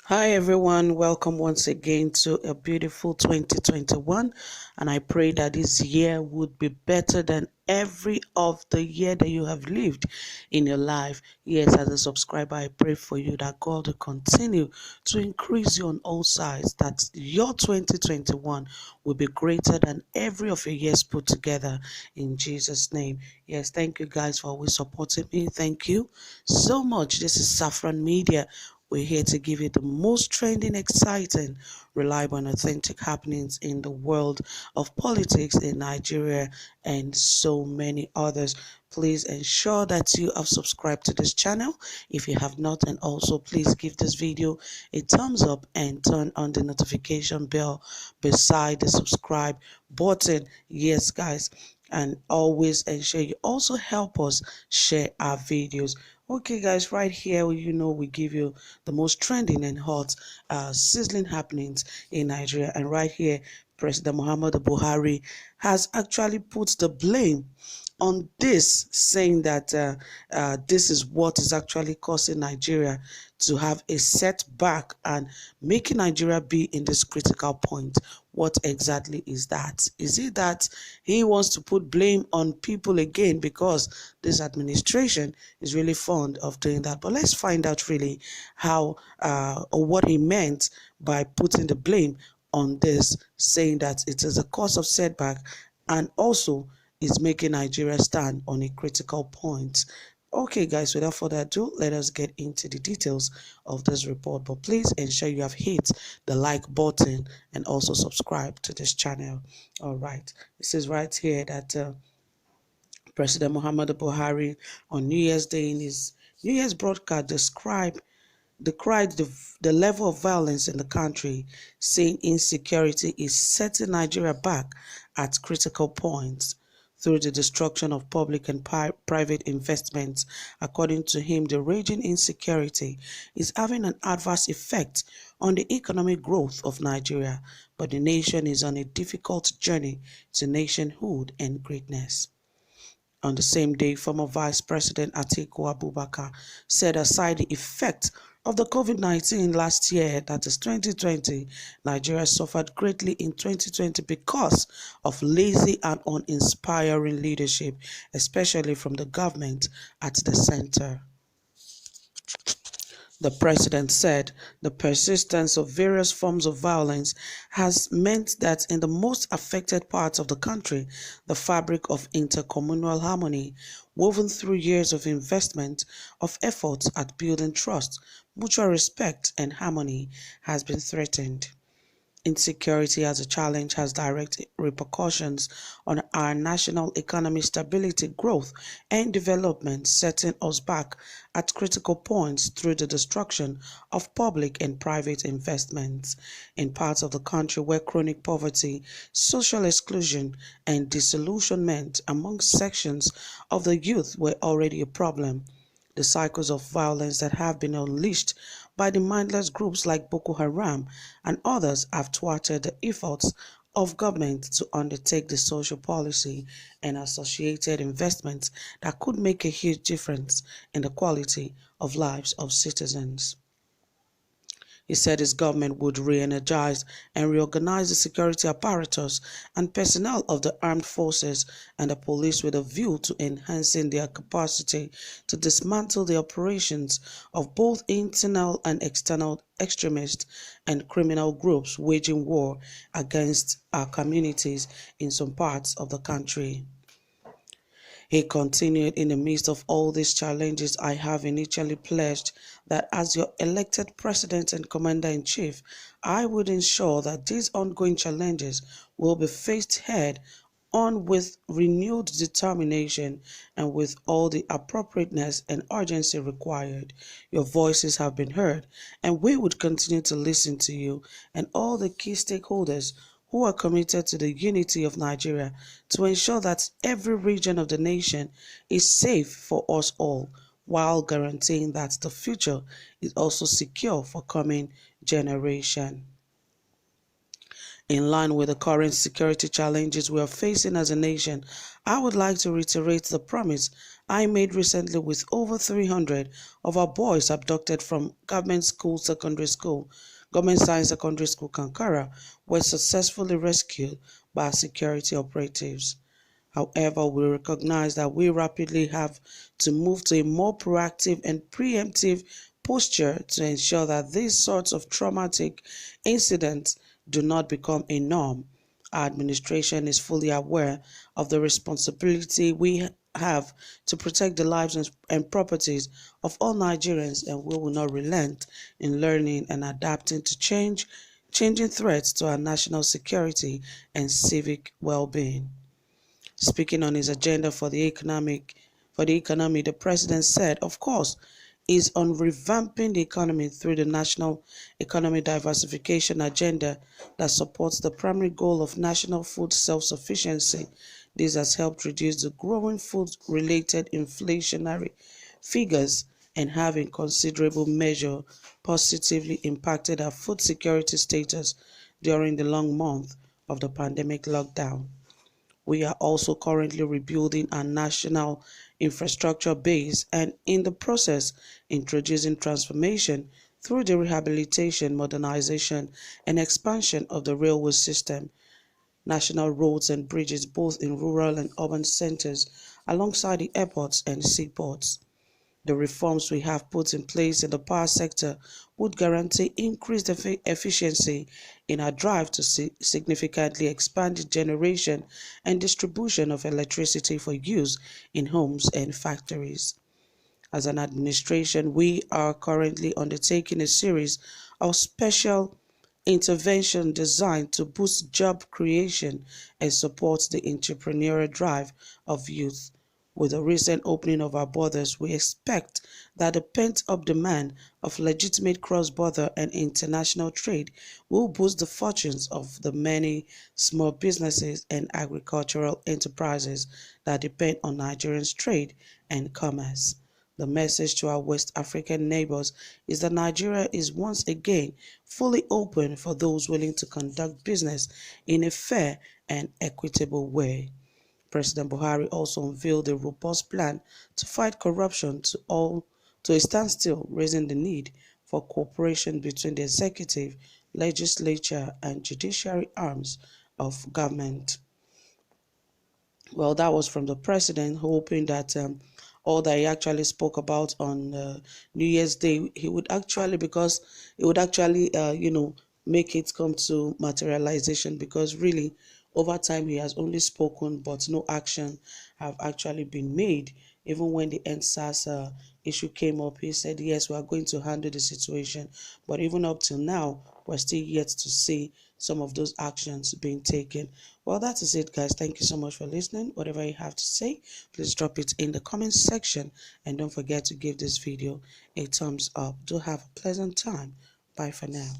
Hi everyone, welcome once again to a beautiful 2021, and I pray that this year would be better than every of the year that you have lived in your life. Yes, as a subscriber, I pray for you that God will continue to increase you on all sides, that your 2021 will be greater than every of your years put together in Jesus' name. Yes, thank you guys for always supporting me. Thank you so much. This is Saffron Media. We're here to give you the most trending, exciting, reliable, and authentic happenings in the world of politics in Nigeria and so many others. Please ensure that you have subscribed to this channel if you have not, and also please give this video a thumbs up and turn on the notification bell beside the subscribe button. Yes, guys, and always ensure you also help us share our videos. Okay, guys, right here, we give you the most trending and hot, sizzling happenings in Nigeria. And right here, President Muhammadu Buhari has actually put the blame on this, saying that this is what is actually causing Nigeria to have a setback and making Nigeria be in this critical point. What exactly is that? Is it that he wants to put blame on people again because this administration is really fond of doing that? But let's find out really how or what he meant by putting the blame on this, saying that it is a cause of setback and also is making Nigeria stand on a critical point. Okay, guys, without further ado, let us get into the details of this report. But please ensure you have hit the like button and also subscribe to this channel. All right, it says right here that President Muhammadu Buhari on New Year's Day in his New Year's broadcast decried the level of violence in the country, saying insecurity is setting Nigeria back at critical points through the destruction of public and private investments. According to him, the raging insecurity is having an adverse effect on the economic growth of Nigeria, but the nation is on a difficult journey to nationhood and greatness. On the same day, former Vice President Atiku Abubakar said aside the effect of the COVID-19 last year, that is 2020, Nigeria suffered greatly in 2020 because of lazy and uninspiring leadership, especially from the government at the center. The president said the persistence of various forms of violence has meant that in the most affected parts of the country, the fabric of intercommunal harmony, woven through years of investment, of efforts at building trust, mutual respect, and harmony, has been threatened. Insecurity as a challenge has direct repercussions on our national economy stability, growth, and development, setting us back at critical points through the destruction of public and private investments in parts of the country where chronic poverty, social exclusion, and disillusionment among sections of the youth were already a problem. The cycles of violence that have been unleashed by the mindless groups like Boko Haram and others have thwarted the efforts of government to undertake the social policy and associated investments that could make a huge difference in the quality of lives of citizens. He said his government would re-energize and reorganize the security apparatus and personnel of the armed forces and the police with a view to enhancing their capacity to dismantle the operations of both internal and external extremist and criminal groups waging war against our communities in some parts of the country. He continued, in the midst of all these challenges, I have initially pledged that as your elected president and commander-in-chief, I would ensure that these ongoing challenges will be faced head on with renewed determination and with all the appropriateness and urgency required. Your voices have been heard, and we would continue to listen to you and all the key stakeholders who are committed to the unity of Nigeria to ensure that every region of the nation is safe for us all, while guaranteeing that the future is also secure for coming generation. In line with the current security challenges we are facing as a nation, I would like to reiterate the promise I made recently with over 300 of our boys abducted from Government Science Secondary School Kankara were successfully rescued by our security operatives. However, we recognize that we rapidly have to move to a more proactive and preemptive posture to ensure that these sorts of traumatic incidents do not become a norm. Our administration is fully aware of the responsibility we have to protect the lives and properties of all Nigerians, and we will not relent in learning and adapting to changing threats to our national security and civic well-being. Speaking on his agenda for the economy, the president said, of course, is on revamping the economy through the national economy diversification agenda that supports the primary goal of national food self-sufficiency. This has helped reduce the growing food-related inflationary figures and have in considerable measure positively impacted our food security status during the long month of the pandemic lockdown. We are also currently rebuilding our national infrastructure base and in the process introducing transformation through the rehabilitation, modernization, and expansion of the railway system, national roads and bridges both in rural and urban centers, alongside the airports and seaports. The reforms we have put in place in the power sector would guarantee increased efficiency in our drive to significantly expand the generation and distribution of electricity for use in homes and factories. As an administration, we are currently undertaking a series of special interventions designed to boost job creation and support the entrepreneurial drive of youth. With the recent opening of our borders, we expect that the pent-up demand of legitimate cross-border and international trade will boost the fortunes of the many small businesses and agricultural enterprises that depend on Nigerians' trade and commerce. The message to our West African neighbors is that Nigeria is once again fully open for those willing to conduct business in a fair and equitable way. President Buhari also unveiled a robust plan to fight corruption to a standstill, raising the need for cooperation between the executive, legislature, and judiciary arms of government. Well, that was from the president, hoping that all that he actually spoke about on New Year's Day, he would actually, because it would actually, make it come to materialization. Because really, over time, he has only spoken, but no action have actually been made. Even when the NSAS issue came up, he said, yes, we are going to handle the situation. But even up till now, we're still yet to see some of those actions being taken. Well, that is it, guys. Thank you so much for listening. Whatever you have to say, please drop it in the comments section. And don't forget to give this video a thumbs up. Do have a pleasant time. Bye for now.